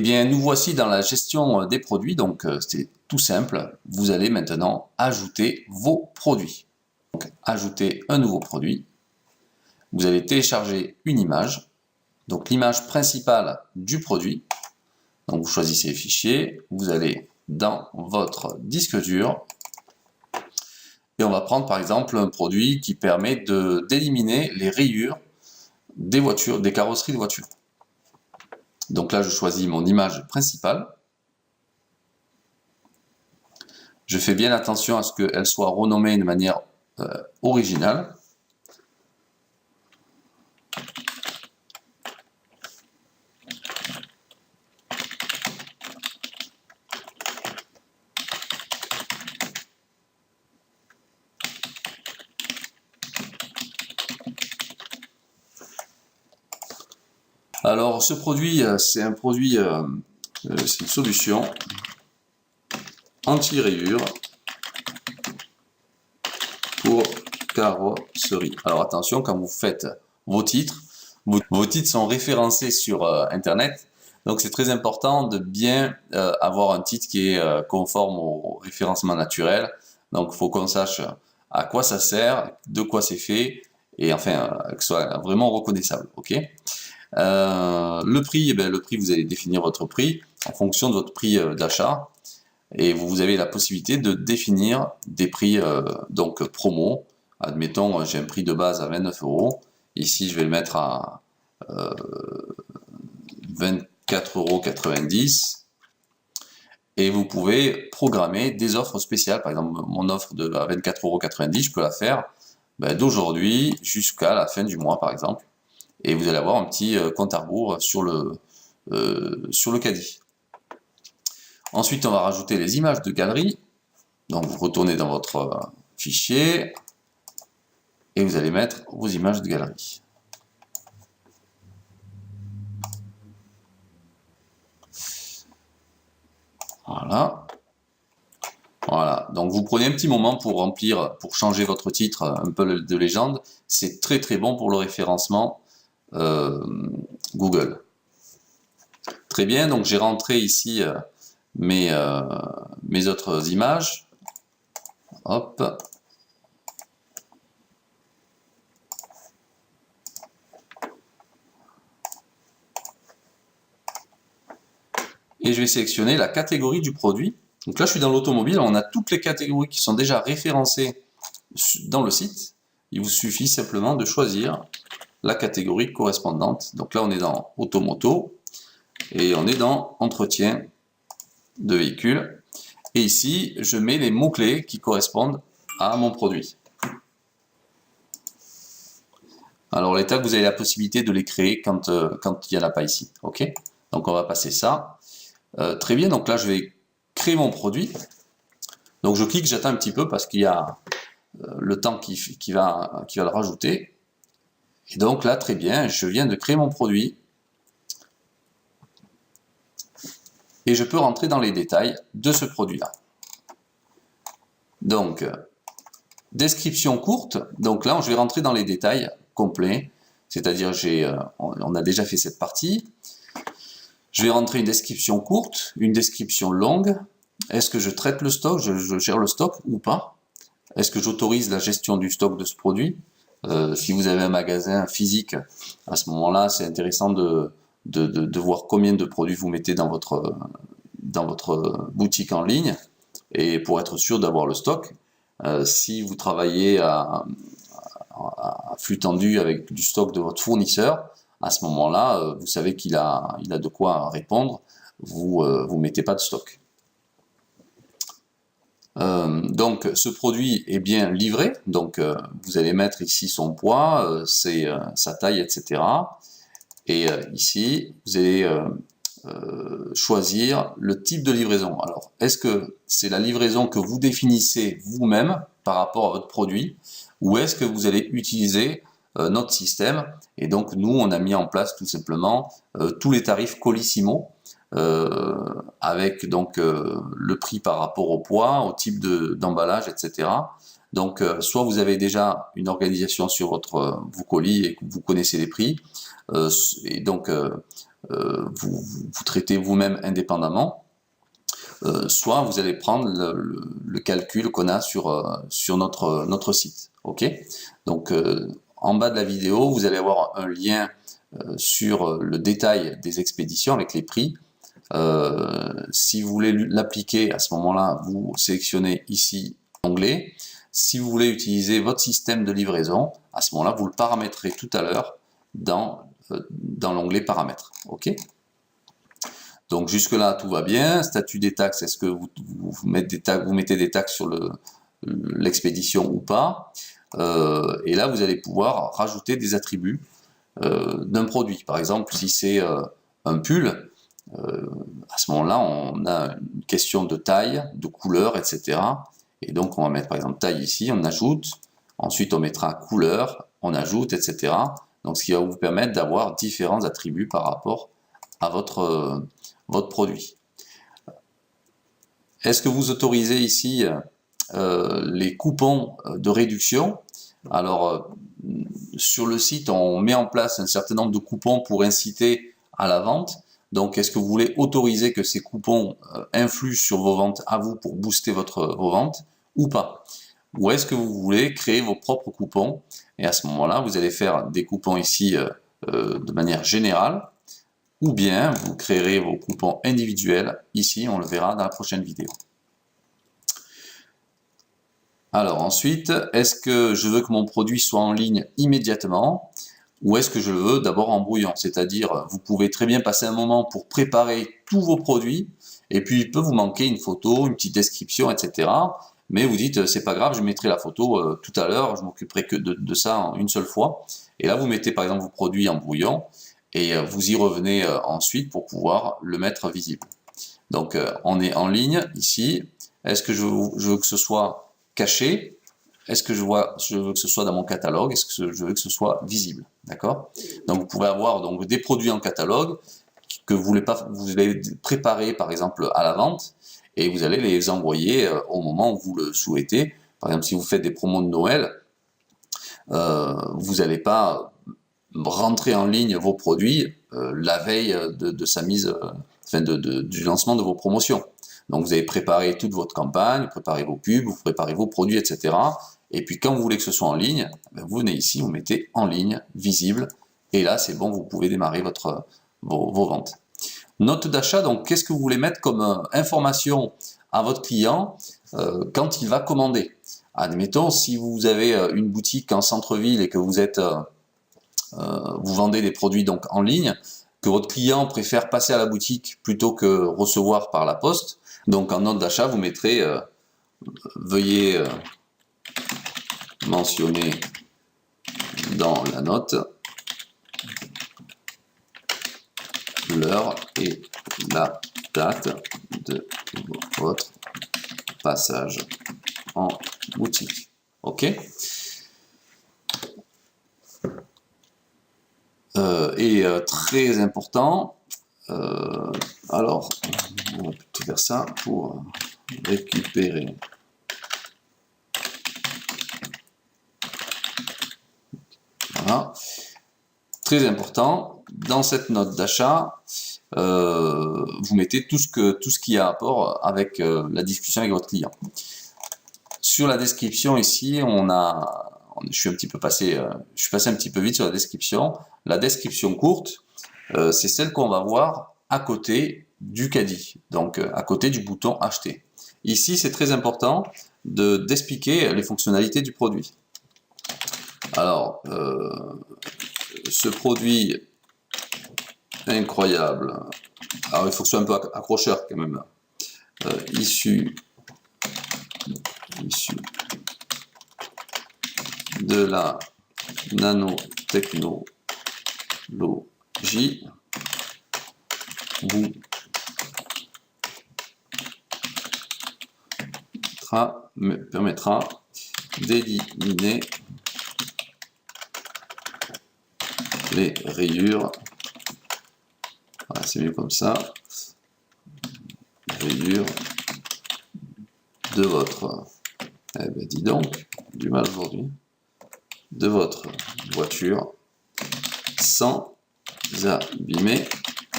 bien, nous voici dans la gestion des produits, donc c'est tout simple. Vous allez maintenant ajouter vos produits. Donc, ajouter un nouveau produit. Vous allez télécharger une image, donc l'image principale du produit. Donc, vous choisissez Fichier, vous allez dans votre disque dur, et on va prendre par exemple un produit qui permet d'éliminer les rayures des voitures, des carrosseries de voitures. Donc là, je choisis mon image principale. Je fais bien attention à ce qu'elle soit renommée de manière originale. Alors, ce produit, c'est un produit, c'est une solution anti-rayures pour carrosserie. Alors attention, quand vous faites vos titres sont référencés sur Internet, donc c'est très important de bien avoir un titre qui est conforme au référencement naturel. Donc il faut qu'on sache à quoi ça sert, de quoi c'est fait, et enfin que ce soit vraiment reconnaissable. Ok. Le prix, le prix, vous allez définir votre prix en fonction de votre prix d'achat, et vous avez la possibilité de définir des prix donc promo. Admettons, j'ai un prix de base à 29 €. Ici, je vais le mettre à 24,90 €. Et vous pouvez programmer des offres spéciales. Par exemple, mon offre à 24,90 €, je peux la faire d'aujourd'hui jusqu'à la fin du mois, par exemple. Et vous allez avoir un petit compte à rebours sur le caddie. Ensuite, on va rajouter les images de galerie. Donc, vous retournez dans votre fichier et vous allez mettre vos images de galerie. Voilà. Voilà. Donc, vous prenez un petit moment pour remplir, pour changer votre titre un peu de légende. C'est très très bon pour le référencement Google. Très bien. Donc, j'ai rentré ici mes autres images. Hop. Et je vais sélectionner la catégorie du produit. Donc là, je suis dans l'automobile. On a toutes les catégories qui sont déjà référencées dans le site. Il vous suffit simplement de choisir la catégorie correspondante. Donc là, on est dans automoto et on est dans entretien de véhicules. Et ici, je mets les mots-clés qui correspondent à mon produit. Alors les tags, vous avez la possibilité de les créer quand il n'y en a pas ici. Ok. Donc on va passer ça. Très bien, donc là je vais créer mon produit. Donc je clique, j'attends un petit peu parce qu'il y a le temps qui va le rajouter. Et donc là, très bien, je viens de créer mon produit. Et je peux rentrer dans les détails de ce produit-là. Donc, description courte. Donc là, je vais rentrer dans les détails complets. C'est-à-dire, on a déjà fait cette partie. Je vais rentrer une description courte, une description longue. Est-ce que je traite le stock, je gère le stock ou pas? Est-ce que j'autorise la gestion du stock de ce produit? Si vous avez un magasin physique, à ce moment-là, c'est intéressant de voir combien de produits vous mettez dans votre boutique en ligne, et pour être sûr d'avoir le stock. Si vous travaillez à flux tendu avec du stock de votre fournisseur, à ce moment-là, vous savez qu'il a de quoi répondre, vous mettez pas de stock. Donc ce produit est bien livré, donc vous allez mettre ici son poids, sa taille, etc. Et ici, vous allez choisir le type de livraison. Alors, est-ce que c'est la livraison que vous définissez vous-même par rapport à votre produit, ou est-ce que vous allez utiliser notre système? Et donc nous, on a mis en place tout simplement tous les tarifs Colissimo, avec donc le prix par rapport au poids, au type d'emballage, etc. Donc soit vous avez déjà une organisation sur vos colis et que vous connaissez les prix, et donc vous traitez vous-même indépendamment, soit vous allez prendre le calcul qu'on a sur notre site. Ok. Donc en bas de la vidéo, vous allez avoir un lien sur le détail des expéditions avec les prix. Si vous voulez l'appliquer, à ce moment-là, vous sélectionnez ici l'onglet. Si vous voulez utiliser votre système de livraison, à ce moment-là, vous le paramétrez tout à l'heure dans l'onglet paramètres. Ok. Donc jusque-là, tout va bien. Statut des taxes, est-ce que vous mettez des taxes sur l'expédition ou pas? Et là, vous allez pouvoir rajouter des attributs d'un produit. Par exemple, si c'est un pull, à ce moment-là, on a une question de taille, de couleur, etc. Et donc, on va mettre par exemple taille ici, on ajoute. Ensuite, on mettra couleur, on ajoute, etc. Donc, ce qui va vous permettre d'avoir différents attributs par rapport à votre produit. Est-ce que vous autorisez ici les coupons de réduction? Alors, sur le site, on met en place un certain nombre de coupons pour inciter à la vente. Donc, est-ce que vous voulez autoriser que ces coupons influent sur vos ventes à vous pour booster vos ventes ou pas? Ou est-ce que vous voulez créer vos propres coupons? Et à ce moment-là, vous allez faire des coupons ici de manière générale. Ou bien vous créerez vos coupons individuels. Ici, on le verra dans la prochaine vidéo. Alors ensuite, est-ce que je veux que mon produit soit en ligne immédiatement ou est-ce que je le veux d'abord en brouillon? C'est-à-dire, vous pouvez très bien passer un moment pour préparer tous vos produits et puis il peut vous manquer une photo, une petite description, etc. Mais vous dites, c'est pas grave, je mettrai la photo tout à l'heure, je m'occuperai que de ça en une seule fois. Et là, vous mettez par exemple vos produits en brouillon. Et vous y revenez ensuite pour pouvoir le mettre visible. Donc on est en ligne ici. Est-ce que je veux que ce soit caché? Est-ce que je veux que ce soit dans mon catalogue? Est-ce que je veux que ce soit visible? D'accord? Donc vous pouvez avoir donc des produits en catalogue que vous allez préparer par exemple à la vente et vous allez les envoyer au moment où vous le souhaitez. Par exemple, si vous faites des promos de Noël, vous n'allez pas rentrer en ligne vos produits la veille de sa mise, du lancement de vos promotions. Donc vous avez préparé toute votre campagne, vous préparez vos pubs, vous préparez vos produits, etc. Et puis quand vous voulez que ce soit en ligne, vous venez ici, vous mettez en ligne, visible, et là c'est bon, vous pouvez démarrer vos ventes. Note d'achat, donc qu'est-ce que vous voulez mettre comme information à votre client quand il va commander? Admettons, si vous avez une boutique en centre-ville et que vous vendez des produits donc en ligne, que votre client préfère passer à la boutique plutôt que recevoir par la poste. Donc en note d'achat, vous mettrez veuillez mentionner dans la note l'heure et la date de votre passage en boutique. Ok. Très important, alors on va plutôt faire ça pour récupérer voilà. Très important, dans cette note d'achat, vous mettez tout ce qui a rapport avec la discussion avec votre client. Sur la description ici, je suis passé un petit peu vite sur la description. La description courte, c'est celle qu'on va voir à côté du caddie, donc à côté du bouton acheter. Ici, c'est très important d'expliquer les fonctionnalités du produit. Alors, ce produit incroyable, alors il faut que ce soit un peu accrocheur quand même, issu de la nanotechnologie vous permettra d'éliminer les rayures. Voilà, c'est mieux comme ça. Rayures de votre, eh ben dis donc, du mal aujourd'hui, de votre voiture sans abîmer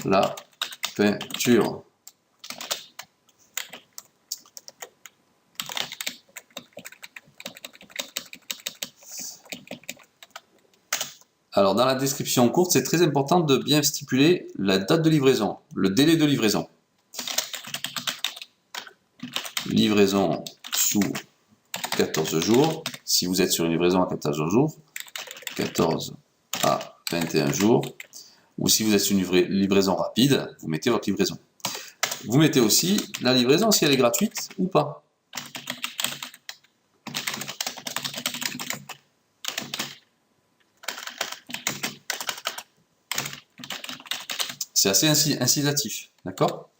la peinture. Alors dans la description courte, c'est très important de bien stipuler la date de livraison, le délai de livraison. Livraison sous 14 jours, si vous êtes sur une livraison à 14 jours, 14 à 21 jours, ou si vous êtes sur une livraison rapide, vous mettez votre livraison. Vous mettez aussi la livraison si elle est gratuite ou pas. C'est assez incitatif, d'accord?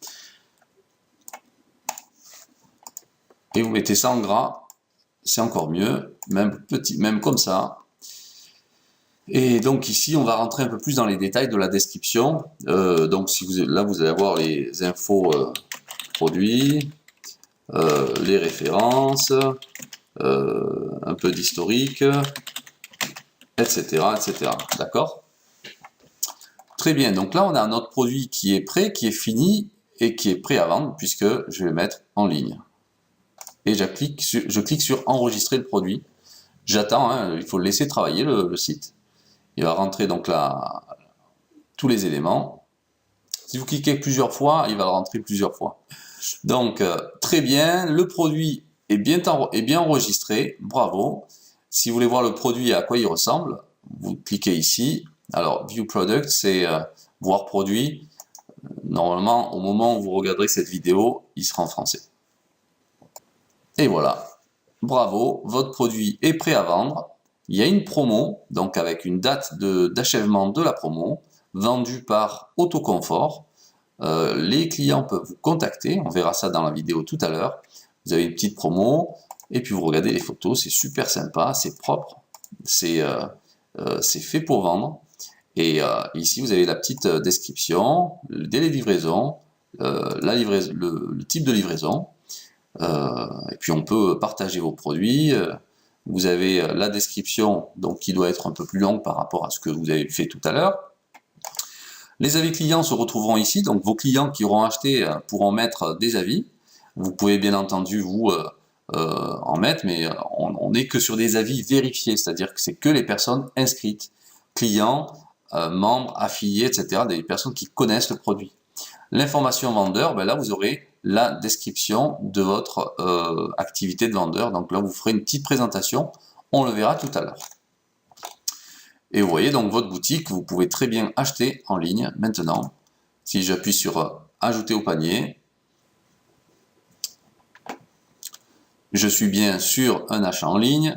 Et vous mettez ça en gras, c'est encore mieux, même petit, même comme ça. Et donc ici, on va rentrer un peu plus dans les détails de la description. Donc si là, vous allez avoir les infos produits, les références, un peu d'historique, etc., etc. D'accord? Très bien, donc là on a notre produit qui est prêt, qui est fini et qui est prêt à vendre puisque je vais le mettre en ligne. Et je clique sur enregistrer le produit. J'attends, hein, il faut le laisser travailler le site. Il va rentrer donc là tous les éléments. Si vous cliquez plusieurs fois, il va le rentrer plusieurs fois. Donc très bien, le produit est bien enregistré, bravo. Si vous voulez voir le produit et à quoi il ressemble, vous cliquez ici. Alors, View Product, c'est voir produit. Normalement, au moment où vous regarderez cette vidéo, il sera en français. Et voilà. Bravo, votre produit est prêt à vendre. Il y a une promo, donc avec une date d'achèvement de la promo, vendue par Autoconfort. Les clients peuvent vous contacter. On verra ça dans la vidéo tout à l'heure. Vous avez une petite promo, et puis vous regardez les photos. C'est super sympa, c'est propre. C'est fait pour vendre. Et ici, vous avez la petite description, le délai de livraison, le type de livraison. Et puis, on peut partager vos produits. Vous avez la description, donc qui doit être un peu plus longue par rapport à ce que vous avez fait tout à l'heure. Les avis clients se retrouveront ici. Donc, vos clients qui auront acheté pourront mettre des avis. Vous pouvez bien entendu, vous, en mettre, mais on n'est que sur des avis vérifiés, c'est-à-dire que c'est que les personnes inscrites, clients, membres, affiliés, etc., des personnes qui connaissent le produit. L'information vendeur, ben là vous aurez la description de votre activité de vendeur. Donc là vous ferez une petite présentation, on le verra tout à l'heure. Et vous voyez donc votre boutique, vous pouvez très bien acheter en ligne maintenant. Si j'appuie sur ajouter au panier, je suis bien sur un achat en ligne.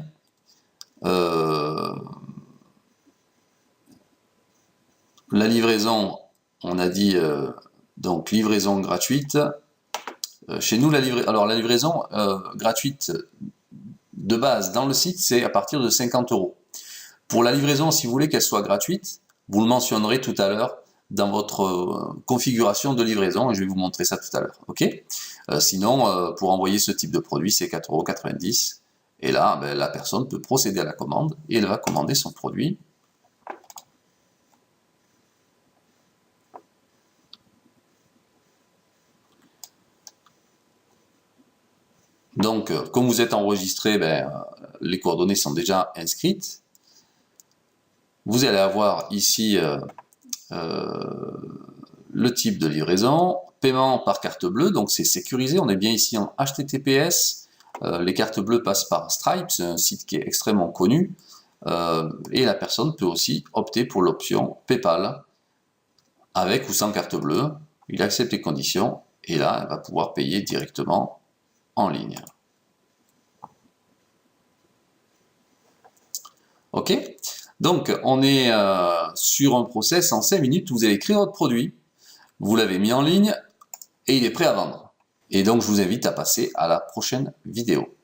La livraison, on a dit donc livraison gratuite. Chez nous, la livraison gratuite de base dans le site, c'est à partir de 50 €. Pour la livraison, si vous voulez qu'elle soit gratuite, vous le mentionnerez tout à l'heure dans votre configuration de livraison, et je vais vous montrer ça tout à l'heure. Ok? Sinon, pour envoyer ce type de produit, c'est 4,90 €. Et là, ben, la personne peut procéder à la commande et elle va commander son produit. Donc, comme vous êtes enregistré, ben, les coordonnées sont déjà inscrites. Vous allez avoir ici le type de livraison, paiement par carte bleue, donc c'est sécurisé, on est bien ici en HTTPS. Les cartes bleues passent par Stripe, c'est un site qui est extrêmement connu. Et la personne peut aussi opter pour l'option PayPal, avec ou sans carte bleue. Il accepte les conditions, et là, elle va pouvoir payer directement en ligne. Ok? Donc, on est sur un process en 5 minutes. Vous avez créé votre produit, vous l'avez mis en ligne et il est prêt à vendre. Et donc, je vous invite à passer à la prochaine vidéo.